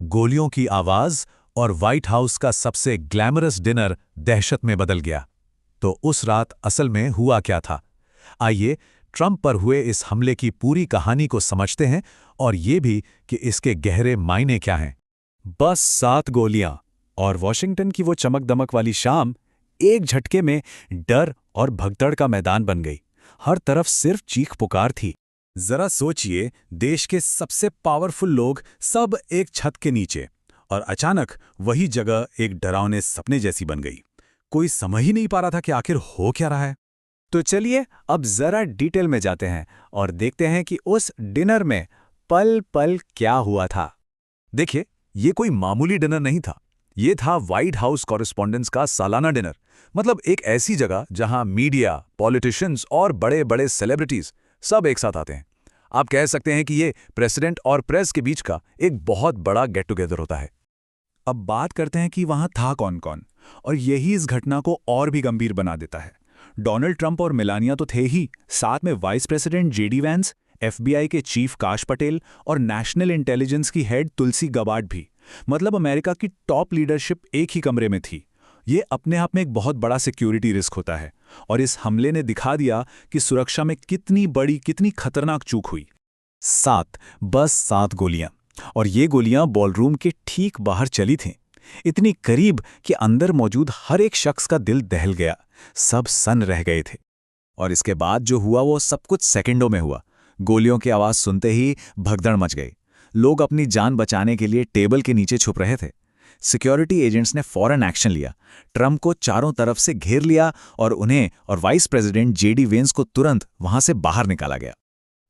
गोलियों की आवाज और व्हाइट हाउस का सबसे ग्लैमरस डिनर दहशत में बदल गया। तो उस रात असल में हुआ क्या था? आइए ट्रंप पर हुए इस हमले की पूरी कहानी को समझते हैं और ये भी कि इसके गहरे मायने क्या हैं। बस 7 गोलियां और वॉशिंगटन की वो चमक दमक वाली शाम एक झटके में डर और भगदड़ का मैदान बन गई। हर तरफ सिर्फ चीख पुकार थी। जरा सोचिए, देश के सबसे पावरफुल लोग सब एक छत के नीचे, और अचानक वही जगह एक डरावने सपने जैसी बन गई। कोई समझ ही नहीं पा रहा था कि आखिर हो क्या रहा है। तो चलिए अब जरा डिटेल में जाते हैं और देखते हैं कि उस डिनर में पल पल क्या हुआ था। देखिए, ये कोई मामूली डिनर नहीं था। ये था व्हाइट हाउस कॉरेस्पॉन्डेंट्स का सालाना डिनर। मतलब एक ऐसी जगह जहां मीडिया, पॉलिटिशियंस और बड़े बड़े सेलिब्रिटीज सब एक साथ आते हैं। आप कह सकते हैं कि ये प्रेसिडेंट और प्रेस के बीच का एक बहुत बड़ा गेट टुगेदर होता है। अब बात करते हैं कि वहां था कौन कौन, और यही इस घटना को और भी गंभीर बना देता है। डोनाल्ड ट्रंप और मेलानिया तो थे ही, साथ में vice president JD Vance, FBI के चीफ काश पटेल और नेशनल इंटेलिजेंस की हेड तुलसी गबार्ड भी। मतलब अमेरिका की टॉप लीडरशिप एक ही कमरे में थी। ये अपने आप में एक बहुत बड़ा सिक्योरिटी रिस्क होता है, और इस हमले ने दिखा दिया कि सुरक्षा में कितनी बड़ी, कितनी खतरनाक चूक हुई। बस 7 गोलियां, और ये गोलियां बॉलरूम के ठीक बाहर चली थीं। इतनी करीब कि अंदर मौजूद हर एक शख्स का दिल दहल गया। सब सन्न रह गए थे। और इसके बाद जो हुआ वो सब कुछ सेकंडों में हुआ। गोलियों की आवाज सुनते ही भगदड़ मच गई। लोग अपनी जान बचाने के लिए टेबल के नीचे छुप रहे थे। सिक्योरिटी एजेंट्स ने फौरन एक्शन लिया, ट्रंप को चारों तरफ से घेर लिया और उन्हें और वाइस प्रेसिडेंट जेडी वेंस को तुरंत वहां से बाहर निकाला गया।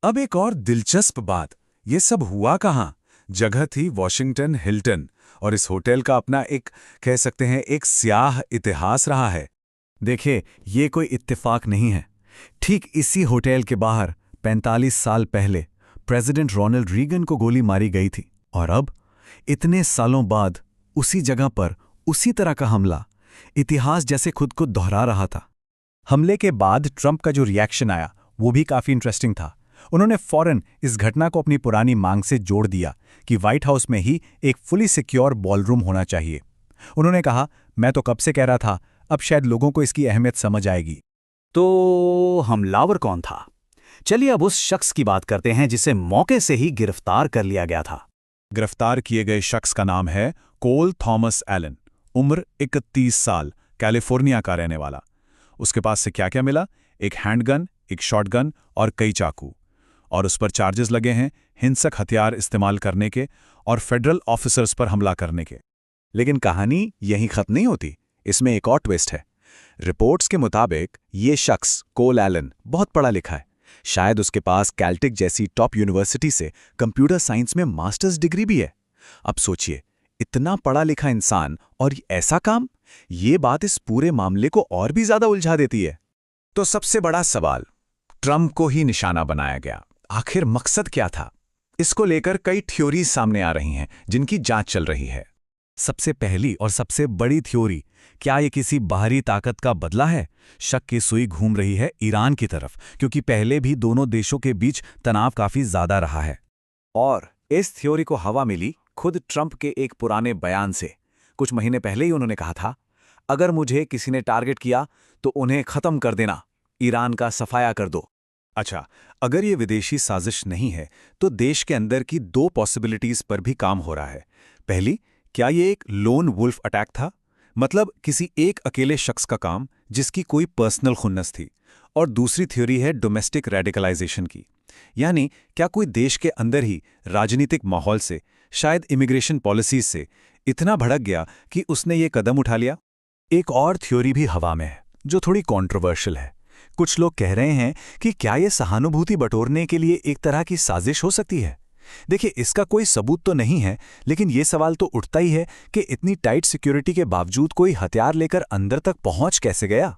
अब एक और दिलचस्प बात, ये सब हुआ कहाँ? जगह थी वॉशिंगटन हिल्टन, और इस होटल का अपना एक, कह सकते हैं, एक स्याह इतिहास रहा है। देखिए, ये कोई इत्तेफाक नहीं है। ठीक इसी होटल के बाहर 45 साल पहले प्रेसिडेंट रोनाल्ड रीगन को गोली मारी गई थी, और अब इतने सालों बाद उसी जगह पर उसी तरह का हमला, इतिहास जैसे खुद को दोहरा रहा था। हमले के बाद ट्रंप का जो रिएक्शन आया वो भी काफी इंटरेस्टिंग था। उन्होंने फौरन इस घटना को अपनी पुरानी मांग से जोड़ दिया कि व्हाइट हाउस में ही एक फुली सिक्योर बॉलरूम होना चाहिए। उन्होंने कहा, मैं तो कब से कह रहा था, अब शायद लोगों को इसकी अहमियत समझ आएगी। तो हमलावर कौन था? चलिए अब उस शख्स की बात करते हैं जिसे मौके से ही गिरफ्तार कर लिया गया था। गिरफ्तार किए गए शख्स का नाम है कोल थॉमस एलन। उम्र 31 साल, कैलिफोर्निया का रहने वाला। उसके पास से क्या क्या मिला? एक हैंडगन, एक शॉटगन और कई चाकू। और उस पर चार्जेस लगे हैं हिंसक हथियार इस्तेमाल करने के और फेडरल ऑफिसर्स पर हमला करने के। लेकिन कहानी यहीं खत्म नहीं होती। इसमें एक और ट्विस्ट है। रिपोर्ट्स के मुताबिक ये शख्स कोल एलन बहुत पढ़ा लिखा है। शायद उसके पास कैल्टिक जैसी टॉप यूनिवर्सिटी से कंप्यूटर साइंस में मास्टर्स डिग्री भी है। अब सोचिए, इतना पढ़ा लिखा इंसान और ऐसा काम, ये बात इस पूरे मामले को और भी ज्यादा उलझा देती है। तो सबसे बड़ा सवाल, ट्रंप को ही निशाना बनाया गया, आखिर मकसद क्या था? इसको लेकर कई थ्योरीज सामने आ रही हैं जिनकी जांच चल रही है। सबसे पहली और सबसे बड़ी थ्योरी, क्या ये किसी बाहरी ताकत का बदला है? शक की सुई घूम रही है ईरान की तरफ, क्योंकि पहले भी दोनों देशों के बीच तनाव काफी ज्यादा रहा है। और इस थ्योरी को हवा मिली खुद ट्रंप के एक पुराने बयान से। कुछ महीने पहले ही उन्होंने कहा था, अगर मुझे किसी ने टारगेट किया तो उन्हें खत्म कर देना, ईरान का सफाया कर दो। अच्छा, अगर ये विदेशी साजिश नहीं है तो देश के अंदर की 2 पॉसिबिलिटीज पर भी काम हो रहा है। पहली, क्या ये एक लोन वुल्फ अटैक था? मतलब किसी एक अकेले शख्स का काम जिसकी कोई पर्सनल खुन्नस थी। और दूसरी थ्योरी है डोमेस्टिक रेडिकलाइजेशन की। यानी क्या कोई देश के अंदर ही राजनीतिक माहौल से, शायद इमिग्रेशन पॉलिसीज से इतना भड़क गया कि उसने ये कदम उठा लिया। एक और थ्योरी भी हवा में है जो थोड़ी कॉन्ट्रोवर्शियल है। कुछ लोग कह रहे हैं कि क्या ये सहानुभूति बटोरने के लिए एक तरह की साजिश हो सकती है। देखिए, इसका कोई सबूत तो नहीं है, लेकिन ये सवाल तो उठता ही है कि इतनी टाइट सिक्योरिटी के बावजूद कोई हथियार लेकर अंदर तक पहुंच कैसे गया?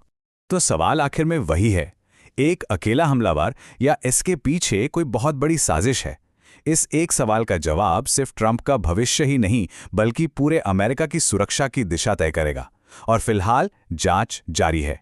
तो सवाल आखिर में वही है, एक अकेला हमलावर या इसके पीछे कोई बहुत बड़ी साजिश है? इस एक सवाल का जवाब सिर्फ ट्रंप का भविष्य ही नहीं बल्कि पूरे अमेरिका की सुरक्षा की दिशा तय करेगा। और फिलहाल जांच जारी है।